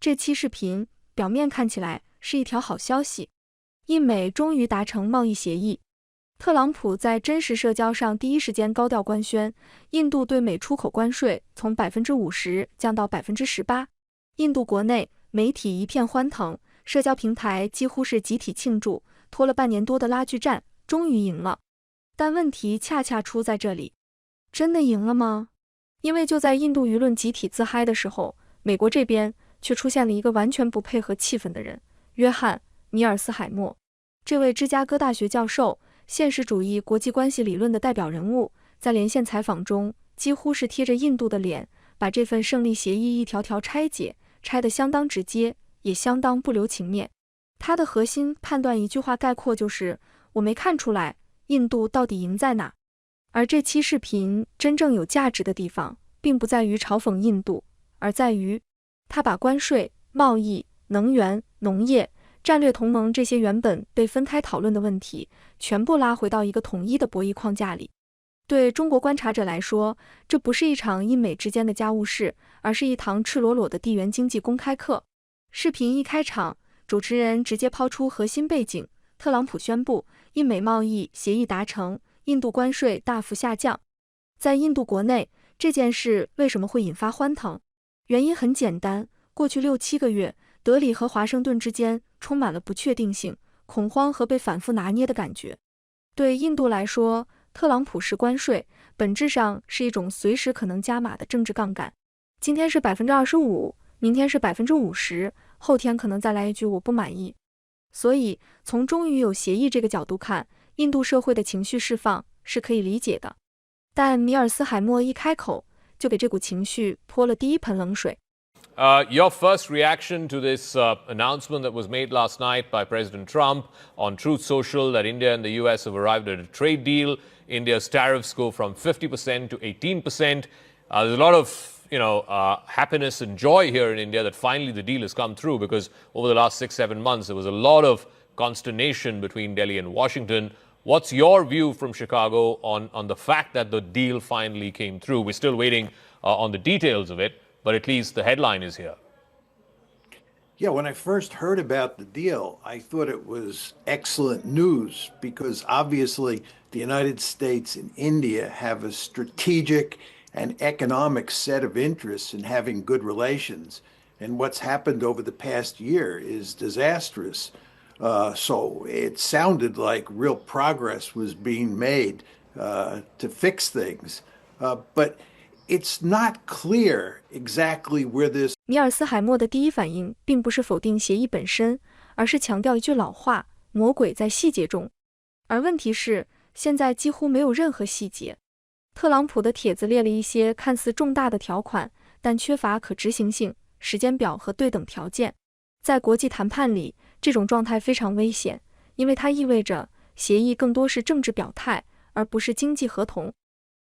这期视频表面看起来是一条好消息，印美终于达成贸易协议。特朗普在真实社交上第一时间高调官宣，印度对美出口关税从 50% 降到 18%。印度国内媒体一片欢腾，社交平台几乎是集体庆祝，拖了半年多的拉锯战终于赢了。但问题恰恰出在这里，真的赢了吗？因为就在印度舆论集体自嗨的时候，美国这边却出现了一个完全不配合气氛的人——约翰·米尔斯海默。这位芝加哥大学教授，现实主义国际关系理论的代表人物，在连线采访中几乎是贴着印度的脸，把这份胜利协议一条条拆解，拆得相当直接，也相当不留情面。他的核心判断一句话概括就是：我没看出来印度到底赢在哪。而这期视频真正有价值的地方，并不在于嘲讽印度，而在于他把关税、贸易、能源、农业、战略同盟这些原本被分开讨论的问题，全部拉回到一个统一的博弈框架里。对中国观察者来说，这不是一场印美之间的家务事，而是一堂赤裸裸的地缘经济公开课。视频一开场，主持人直接抛出核心背景：特朗普宣布印美贸易协议达成，印度关税大幅下降。在印度国内，这件事为什么会引发欢腾？原因很简单，过去6-7个月，德里和华盛顿之间充满了不确定性、恐慌和被反复拿捏的感觉。对印度来说，特朗普式关税本质上是一种随时可能加码的政治杠杆。今天是 25%， 明天是 50%， 后天可能再来一句我不满意。所以从终于有协议这个角度看，印度社会的情绪释放是可以理解的。但米尔斯海默一开口就给这股情绪泼了第一盆冷水。Your first reaction to this announcement that was made last night by President Trump on Truth Social that India and the US have arrived at a trade deal. India's tariffs go from 50% to 18%. There's a lot of happiness and joy here in India that finally the deal has come through, because over the last 6-7 months there was a lot of consternation between Delhi and Washington. What's your view from Chicago on the fact that the deal finally came through? We're still waiting on the details of it, but at least the headline is here. Yeah, when I first heard about the deal, I thought it was excellent news, because obviously the United States and India have a strategic and economic set of interests in having good relations. And what's happened over the past year is disastrous. So it sounded like real progress was being made to fix things. But it's not clear exactly where this. 米尔斯海默的第一反应并不是否定协议本身，而是强调一句老话：魔鬼在细节中。而问题是，现在几乎没有任何细节。特朗普的帖子列了一些看似重大的条款，但缺乏可执行性、时间表和对等条件。在国际谈判里，这种状态非常危险，因为它意味着协议更多是政治表态，而不是经济合同。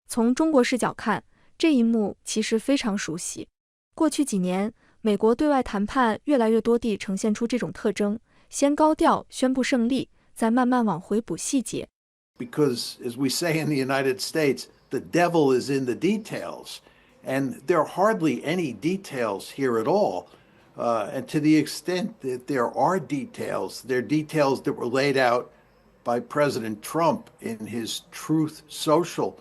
从中国视角看，这一幕其实非常熟悉。过去几年，美国对外谈判越来越多地呈现出这种特征：先高调宣布胜利，再慢慢往回补细节。Because, as we say in the United States, the devil is in the details, and there are hardly any details here at all. And to the extent that there are details, they're details that were laid out by President Trump in his Truth Social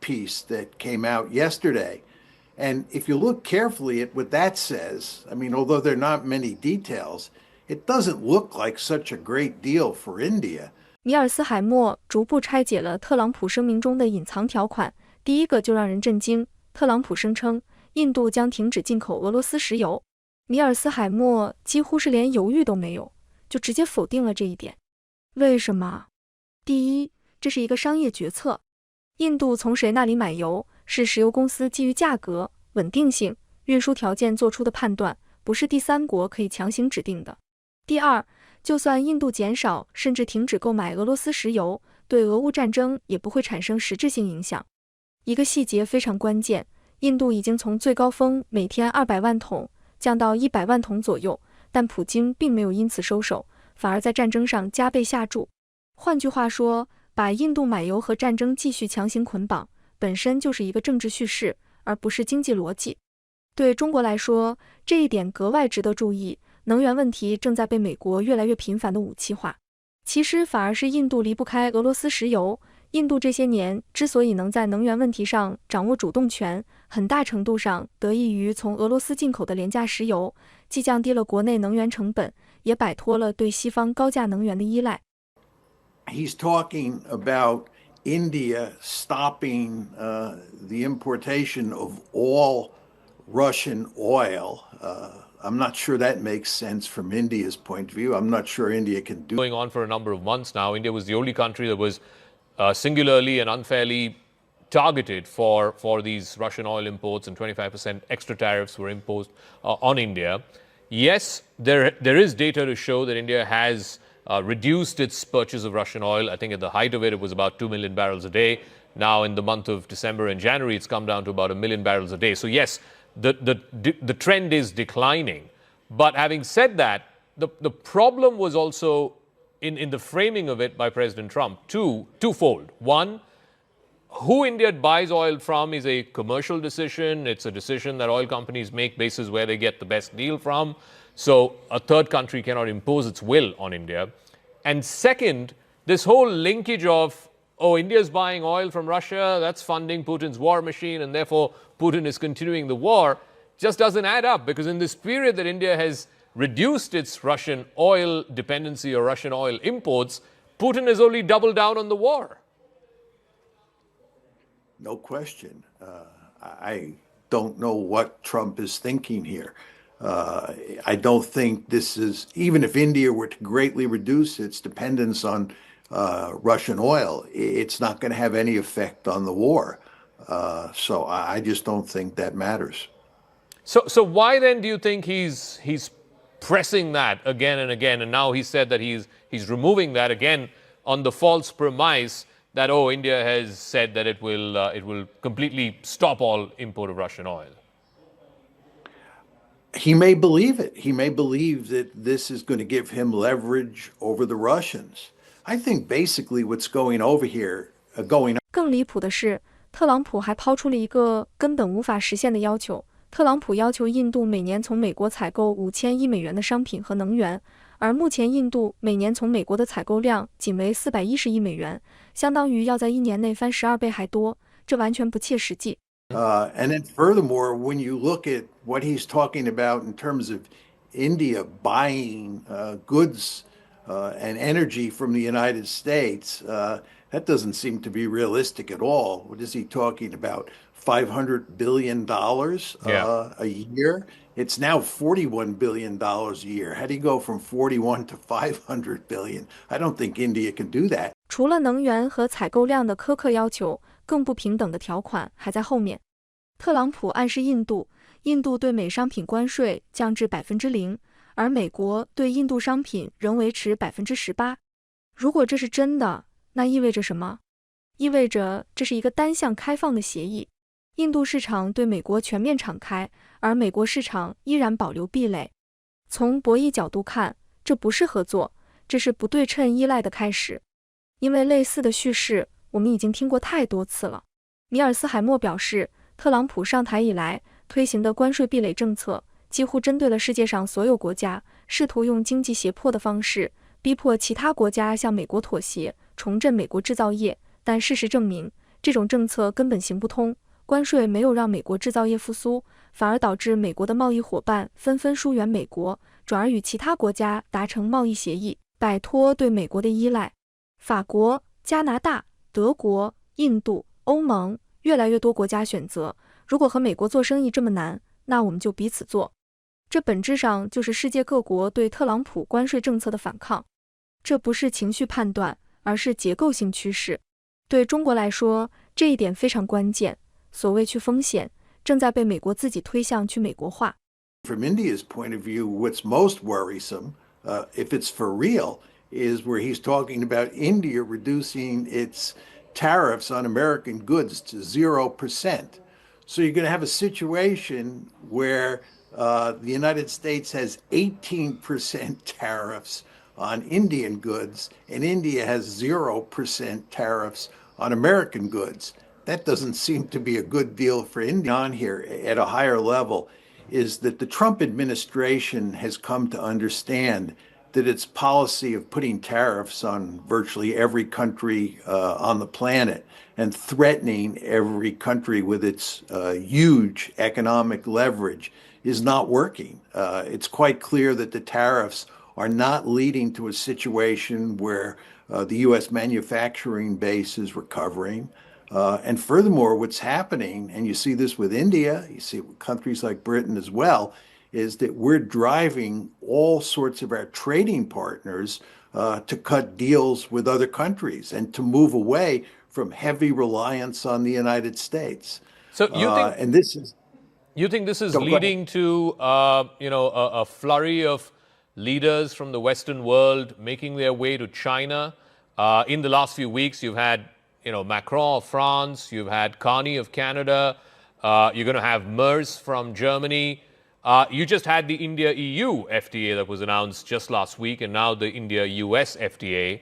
piece that came out yesterday. And if you look carefully at what that says, I mean, although there are not many details, it doesn't look like such a great deal for India. 米尔斯海默逐步拆解了特朗普声明中的隐藏条款。第一个就让人震惊，特朗普声称印度将停止进口俄罗斯石油。米尔斯海默几乎是连犹豫都没有，就直接否定了这一点。为什么？第一，这是一个商业决策。印度从谁那里买油，是石油公司基于价格、稳定性、运输条件做出的判断，不是第三国可以强行指定的。第二，就算印度减少甚至停止购买俄罗斯石油，对俄乌战争也不会产生实质性影响。一个细节非常关键，印度已经从最高峰每天200万桶降到100万桶左右，但普京并没有因此收手，反而在战争上加倍下注。换句话说，把印度买油和战争继续强行捆绑，本身就是一个政治叙事，而不是经济逻辑。对中国来说，这一点格外值得注意。能源问题正在被美国越来越频繁的武器化，其实反而是印度离不开俄罗斯石油。印度这些年之所以能在能源问题上掌握主动权，很大程度上得益于从俄罗斯进口的廉价石油，既降低了国内能源成本，也摆脱了对西方高价能源的依赖。He's talking about India stopping the importation of all Russian oil. I'm not sure that makes sense from India's point of view. I'm not sure India can do. Going on for a number of months now, India was the only country that was singularly and unfairly targeted for these Russian oil imports, and 25% extra tariffs were imposed on India. Yes, there is data to show that India has reduced its purchase of Russian oil. I think at the height of it, it was about 2 million barrels a day. Now in the month of December and January, it's come down to about 1 million barrels a day. So yes, the trend is declining. But having said that, the problem was also in the framing of it by President Trump, twofold. One, who India buys oil from is a commercial decision. It's a decision that oil companies make basis where they get the best deal from. So a third country cannot impose its will on India. And second, this whole linkage of, oh, India's buying oil from Russia, that's funding Putin's war machine, and therefore Putin is continuing the war, just doesn't add up, because in this period that India has reduced its Russian oil dependency or Russian oil imports, Putin has only doubled down on the war. No question. I don't know what Trump is thinking here. I don't think this is, even if India were to greatly reduce its dependence on Russian oil, it's not going to have any effect on the war. So I just don't think that matters. So why then do you think he's pressing that again and again? And now he said that he's removing that again on the false premise that, oh, India has said that it will completely stop all import of Russian oil. He may believe it. He may believe that this is going to give him leverage over the Russians. I think basically what's going on. 更离谱的是，特朗普还抛出了一个根本无法实现的要求。特朗普要求印度每年从美国采购5000亿美元的商品和能源，而目前印度每年从美国的采购量仅为410亿美元，相当于要在1年内翻12倍还多，这完全不切实际。And then furthermore, when you look at what he's talking about in terms of India buying goods and energy from the United States, that doesn't seem to be realistic at all. What is he talking about? $500 billion a year? It's now $41 billion a year. How do you go from 41 to 500 billion? I don't think India can do that. 除了能源和采购量的苛刻要求，更不平等的条款还在后面。特朗普暗示印度对美商品关税降至0%，而美国对印度商品仍维持18%。如果这是真的，那意味着什么？意味着这是一个单向开放的协议。印度市场对美国全面敞开，而美国市场依然保留壁垒。从博弈角度看，这不是合作，这是不对称依赖的开始。因为类似的叙事我们已经听过太多次了。米尔斯海默表示，特朗普上台以来推行的关税壁垒政策几乎针对了世界上所有国家，试图用经济胁迫的方式逼迫其他国家向美国妥协，重振美国制造业。但事实证明，这种政策根本行不通。关税没有让美国制造业复苏，反而导致美国的贸易伙伴纷纷疏远美国，转而与其他国家达成贸易协议，摆脱对美国的依赖。法国、加拿大、德国、印度、欧盟，越来越多国家选择，如果和美国做生意这么难，那我们就彼此做。这本质上就是世界各国对特朗普关税政策的反抗。这不是情绪判断，而是结构性趋势。对中国来说，这一点非常关键。所谓去风险，正在被美国自己推向去美国化。From India's point of view, what's most worrisome, if it's for real, is where he's talking about India reducing its tariffs on American goods to 0%. So you're going to have a situation where the United States has 18% tariffs on Indian goods, and India has 0% tariffs on American goods. That doesn't seem to be a good deal for India. On here at a higher level, is that the Trump administration has come to understand that its policy of putting tariffs on virtually every country on the planet and threatening every country with its huge economic leverage is not working. It's quite clear that the tariffs are not leading to a situation where the U.S. manufacturing base is recovering. And furthermore, what's happening, and you see this with India, you see it with countries like Britain as well, is that we're driving all sorts of our trading partners to cut deals with other countries and to move away from heavy reliance on the United States. So you think, and this is, you think this is Go ahead. leading to a flurry of leaders from the Western world making their way to China? In the last few weeks, you've had Macron of France, you've had Carney of Canada, you're going to have Merz from Germany. You just had the India-EU FTA that was announced just last week, and now the India-US FTA.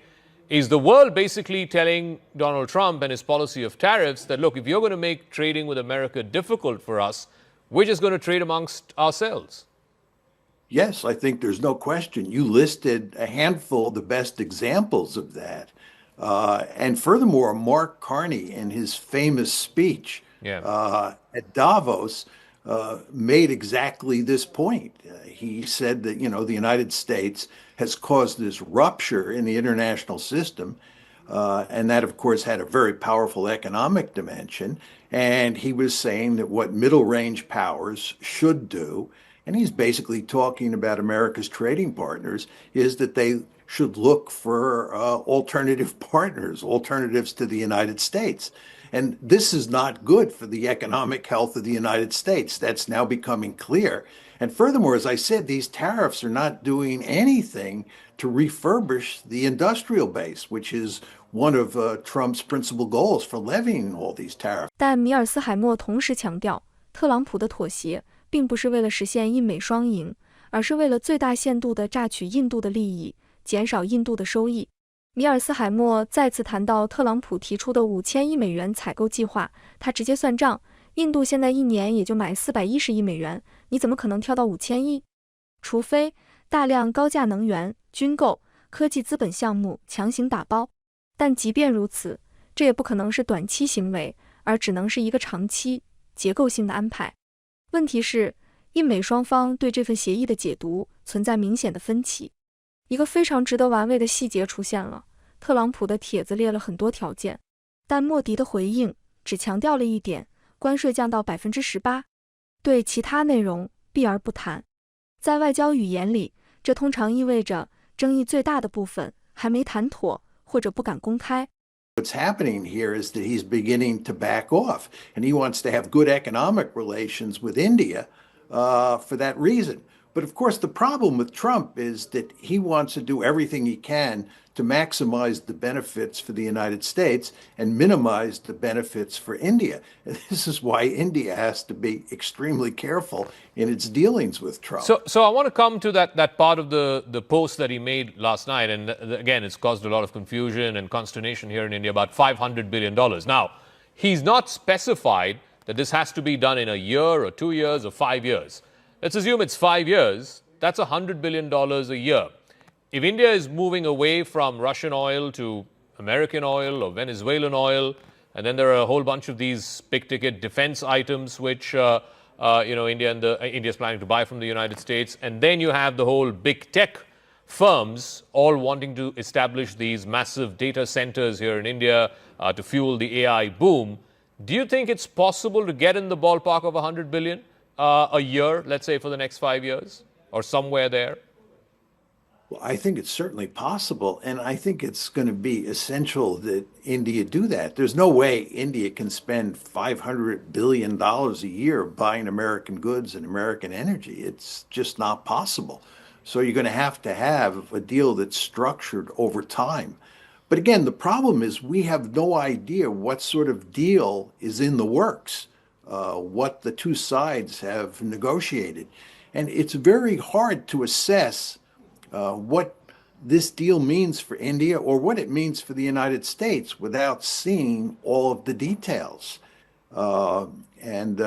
Is the world basically telling Donald Trump and his policy of tariffs that, look, if you're going to make trading with America difficult for us, we're just going to trade amongst ourselves? Yes, I think there's no question. You listed a handful of the best examples of that. And furthermore, Mark Carney, in his famous speech at Davos, made exactly this point. He said that, the United States has caused this rupture in the international system. And that, of course, had a very powerful economic dimension. And he was saying that what middle-range powers should do, and he's basically talking about America's trading partners, is that they should look for alternative partners, alternatives to the United States. And this is not good for the economic health of the United States. That's now becoming clear. And furthermore, as I said, these tariffs are not doing anything to refurbish the industrial base, which is one of Trump's principal goals for levying all these tariffs. 但米尔斯海默同时强调，特朗普的妥协并不是为了实现印美双赢，而是为了最大限度地榨取印度的利益，减少印度的收益。米尔斯海默再次谈到特朗普提出的5000亿美元采购计划，他直接算账，印度现在一年也就买410亿美元，你怎么可能跳到5000亿？除非大量高价能源、军购、科技资本项目强行打包。但即便如此，这也不可能是短期行为，而只能是一个长期、结构性的安排。问题是，印美双方对这份协议的解读存在明显的分歧。一个非常值得玩味的细节出现了，特朗普的帖子列了很多条件，但莫迪的回应只强调了一点，关税降到 18%， 对其他内容避而不谈。在外交语言里，这通常意味着争议最大的部分还没谈妥，或者不敢公开。What's happening here is that he's beginning to back off, and he wants to have good economic relations with India for that reason. But of course, the problem with Trump is that he wants to do everything he can to maximize the benefits for the United States and minimize the benefits for India. And this is why India has to be extremely careful in its dealings with Trump. So I want to come to that part of the post that he made last night. And again, it's caused a lot of confusion and consternation here in India, about $500 billion. Now, he's not specified that this has to be done in a year or 2 years or 5 years. Let's assume it's 5 years. That's $100 billion a year. If India is moving away from Russian oil to American oil or Venezuelan oil, and then there are a whole bunch of these big-ticket defense items which India is planning to buy from the United States, and then you have the whole big tech firms all wanting to establish these massive data centers here in India to fuel the AI boom. Do you think it's possible to get in the ballpark of $100 billion a year, let's say, for the next 5 years, or somewhere there? Well, I think it's certainly possible, and I think it's going to be essential that India do that. There's no way India can spend $500 billion a year buying American goods and American energy. It's just not possible. So you're going to have a deal that's structured over time. But again, the problem is we have no idea what sort of deal is in the works, what the two sides have negotiated. And it's very hard to assess what this deal means for India or what it means for the United States without seeing all of the details. And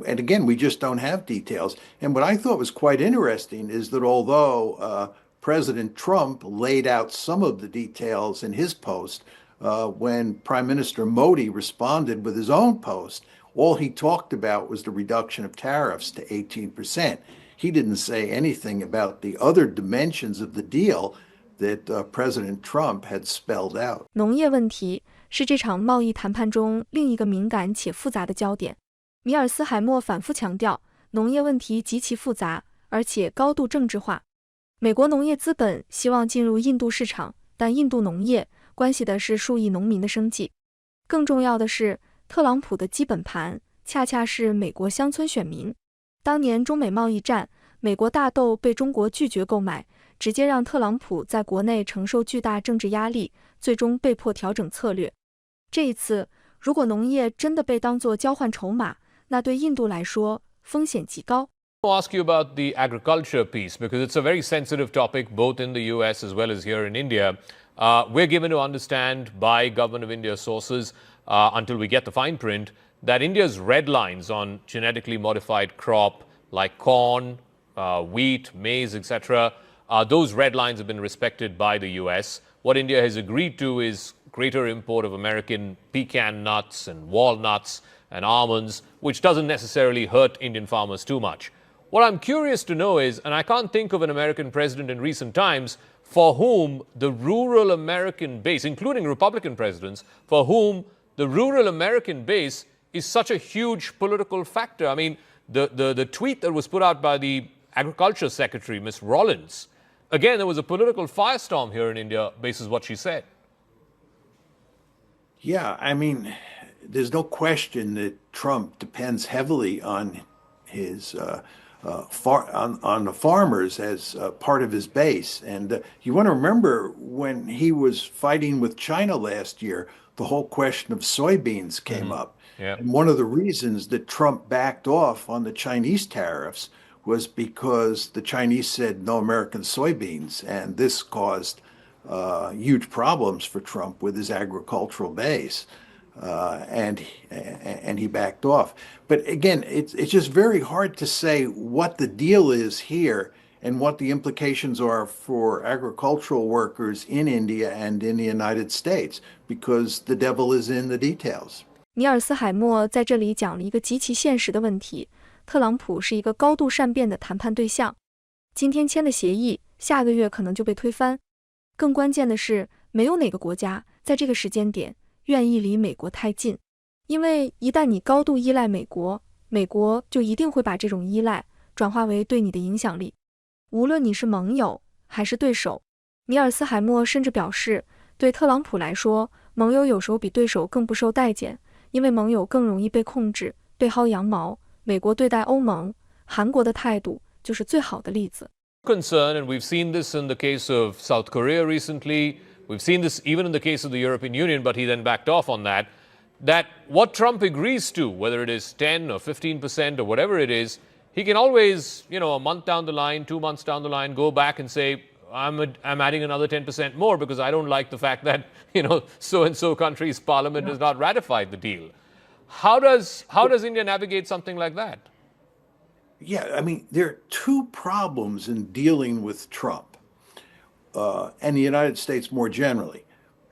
again, we just don't have details. And what I thought was quite interesting is that although President Trump laid out some of the details in his post, when Prime Minister Modi responded with his own post, all he talked about was the reduction of tariffs to 18%. He didn't say anything about the other dimensions of the deal that President Trump had spelled out. 农业问题是这场贸易谈判中另一个敏感且复杂的焦点。米尔斯海默反复强调，农业问题极其复杂，而且高度政治化。美国农业资本希望进入印度市场，但印度农业关系的是数亿农民的生计。更重要的是，特朗普的基本盘恰恰是美国乡村选民。当年中美贸易战，美国大豆被中国拒绝购买，直接让特朗普在国内承受巨大政治压力，最终被迫调整策略。这一次，如果农业真的被当作交换筹码，那对印度来说风险极高。I'll ask you about the agriculture piece because it's a very sensitive topic both in the US as well as here in India. We're given to understand by Government of India sources until we get the fine print that India's red lines on genetically modified crop like corn, wheat, maize, etc., those red lines have been respected by the US. What India has agreed to is greater import of American pecan nuts and walnuts and almonds, which doesn't necessarily hurt Indian farmers too much. What I'm curious to know is, and I can't think of an American president in recent times for whom the rural American base, including Republican presidents, for whom the rural American base is such a huge political factor. I mean, the tweet that was put out by the Agriculture Secretary, Ms. Rollins, again, there was a political firestorm here in India, basis what she said. Yeah, I mean, there's no question that Trump depends heavily on his on the farmers as part of his base. And you want to remember when he was fighting with China last year, the whole question of soybeans came up. Yeah. And one of the reasons that Trump backed off on the Chinese tariffs was because the Chinese said no American soybeans. And this caused huge problems for Trump with his agricultural base. And he backed off. But again, it's just very hard to say what the deal is here and what the implications are for agricultural workers in India and in the United States, because the devil is in the details. 米尔斯海默在这里讲了一个极其现实的问题：特朗普是一个高度善变的谈判对象，今天签的协议，下个月可能就被推翻。更关键的是，没有哪个国家在这个时间点愿意离美国太近，因为一旦你高度依赖美国，美国就一定会把这种依赖转化为对你的影响力，无论你是盟友还是对手。米尔斯海默甚至表示，对特朗普来说，盟友有时候比对手更不受待见，因为盟友更容易被控制，被薅羊毛。美国对待欧盟、韩国的态度就是最好的例子。Concern, and we've seen this in the case of South Korea recently. We've seen this even in the case of the European Union, but he then backed off on that, that what Trump agrees to, whether it is 10 or 15% or whatever it is, he can always, a month down the line, 2 months down the line, go back and say, I'm adding another 10% more because I don't like the fact that, so-and-so country's parliament has not ratified the deal. How does India navigate something like that? Yeah, I mean, there are two problems in dealing with Trump. And the United States more generally.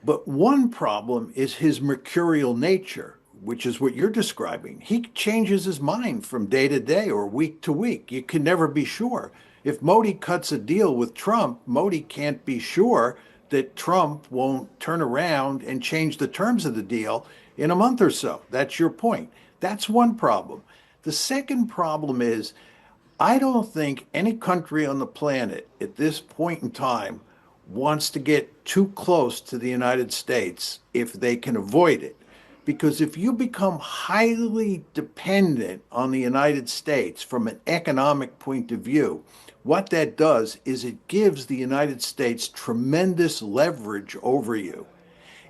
But one problem is his mercurial nature, which is what you're describing. He changes his mind from day to day or week to week. You can never be sure. If Modi cuts a deal with Trump, Modi can't be sure that Trump won't turn around and change the terms of the deal in a month or so. That's your point. That's one problem. The second problem is, I don't think any country on the planet at this point in time wants to get too close to the United States if they can avoid it. Because if you become highly dependent on the United States from an economic point of view, what that does is it gives the United States tremendous leverage over you.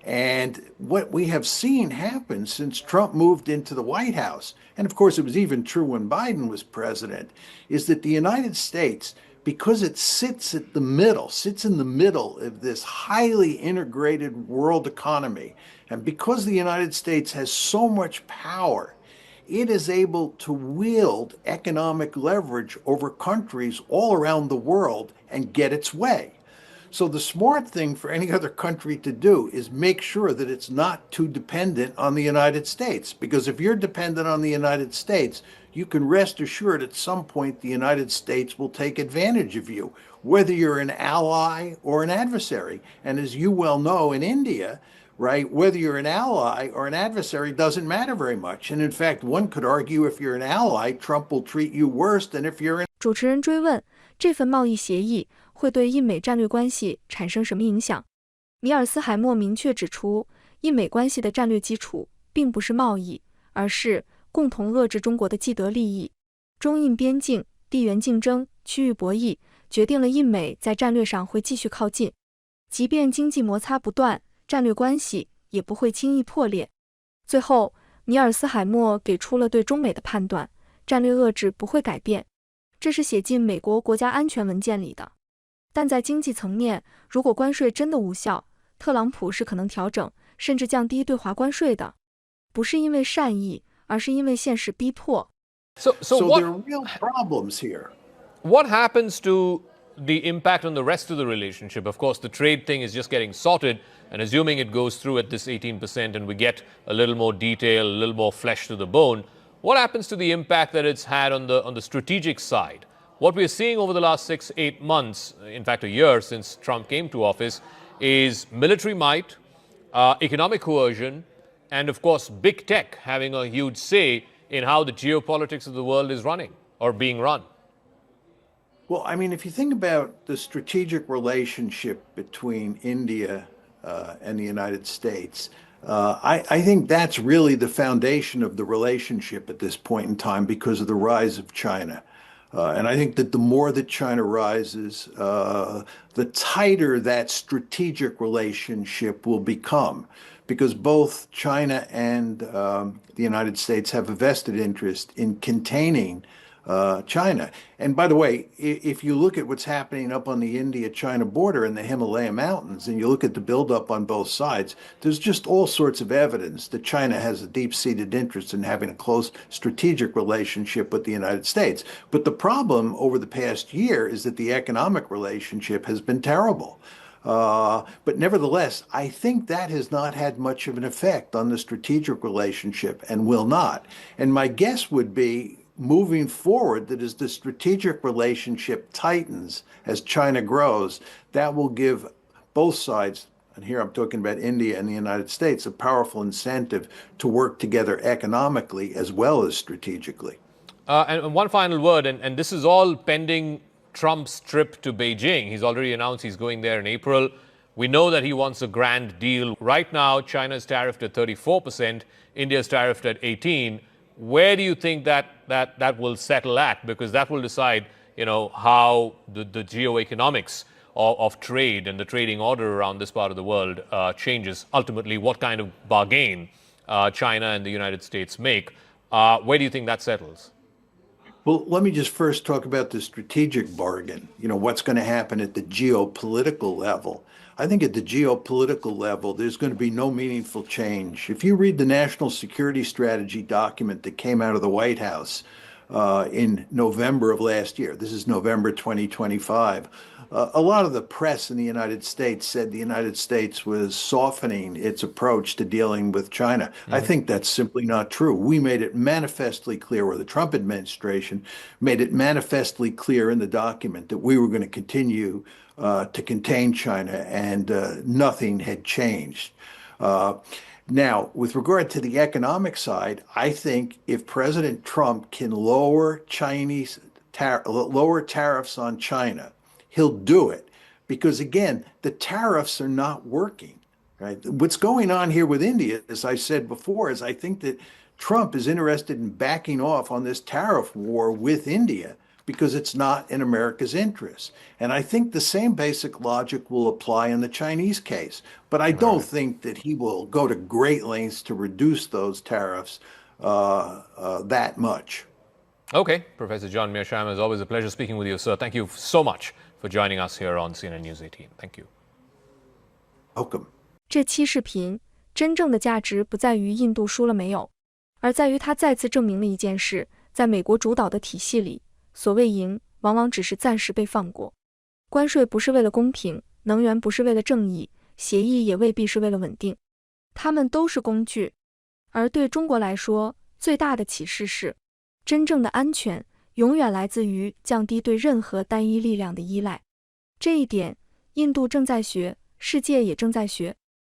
And what we have seen happen since Trump moved into the White House, and of course it was even true when Biden was president, is that the United States, because it sits in the middle of this highly integrated world economy, and because the United States has so much power it is able to wield economic leverage over countries all around the world and get its way. So the smart thing for any other country to do is make sure that it's not too dependent on the United States. Because if you're dependent on the United States, you can rest assured at some point the United States will take advantage of you, whether you're an ally or an adversary. And as you well know, in India, right, whether you're an ally or an adversary doesn't matter very much. And in fact, one could argue if you're an ally, Trump will treat you worse than if you're an... 主持人追问，这份贸易协议会对印美战略关系产生什么影响？米尔斯海默明确指出，印美关系的战略基础并不是贸易，而是共同遏制中国的既得利益。中印边境、地缘竞争、区域博弈决定了印美在战略上会继续靠近，即便经济摩擦不断，战略关系也不会轻易破裂。最后，米尔斯海默给出了对中美的判断：战略遏制不会改变，这是写进美国国家安全文件里的。但在经济层面，如果关税真的无效，特朗普是可能调整甚至降低对华关税的，不是因为善意，而是因为现实逼迫。So there are real problems here. What happens to the impact on the rest of the relationship? Of course, the trade thing is just getting sorted, and assuming it goes through at this 18% and we get a little more detail, a little more flesh to the bone, what happens to the impact that it's had on the strategic side? What we're seeing over the last 6-8 months, in fact a year since Trump came to office, is military might, economic coercion, and of course big tech having a huge say in how the geopolitics of the world is running or being run. Well, I mean, if you think about the strategic relationship between India and the United States, I think that's really the foundation of the relationship at this point in time because of the rise of China. And I think that the more that China rises, the tighter that strategic relationship will become, because both China and the United States have a vested interest in containing China. And by the way, if you look at what's happening up on the India-China border in the Himalaya Mountains, and you look at the buildup on both sides, there's just all sorts of evidence that China has a deep-seated interest in having a close strategic relationship with the United States. But the problem over the past year is that the economic relationship has been terrible. But nevertheless, I think that has not had much of an effect on the strategic relationship and will not. And my guess would be, moving forward, that as the strategic relationship tightens, as China grows, that will give both sides, and here I'm talking about India and the United States, a powerful incentive to work together economically as well as strategically. And one final word, and this is all pending Trump's trip to Beijing. He's already announced he's going there in April. We know that he wants a grand deal. Right now, China's tariffed at 34%, India's tariffed at 18%. Where do you think that will settle at? Because that will decide, how the geoeconomics of trade and the trading order around this part of the world changes. Ultimately, what kind of bargain China and the United States make. Where do you think that settles? Well, let me just first talk about the strategic bargain. What's going to happen at the geopolitical level. I think at the geopolitical level, there's going to be no meaningful change. If you read the National Security Strategy document that came out of the White House in November of last year, this is November 2025, a lot of the press in the United States said the United States was softening its approach to dealing with China. I think that's simply not true. We made it manifestly clear, or the Trump administration made it manifestly clear in the document, that we were going to continue to contain China, and nothing had changed. Now, with regard to the economic side, I think if President Trump can lower tariffs on China, he'll do it, because again, the tariffs are not working. Right? What's going on here with India, as I said before, is I think that Trump is interested in backing off on this tariff war with India, because it's not in America's interest. And I think the same basic logic will apply in the Chinese case. But I don't think that he will go to great lengths to reduce those tariffs that much. Okay, Professor John Mearsheimer, it's always a pleasure speaking with you, sir. Thank you so much for joining us here on CNN News 18. Thank you. Welcome. 这期视频真正的价值不在于印度输了没有，而在于它再次证明了一件事，在美国主导的体系里，所谓赢往往只是暂时被放过。关税不是为了公平，能源不是为了正义，协议也未必是为了稳定，它们都是工具。而对中国来说，最大的启示是，真正的安全永远来自于降低对任何单一力量的依赖。这一点，印度正在学，世界也正在学。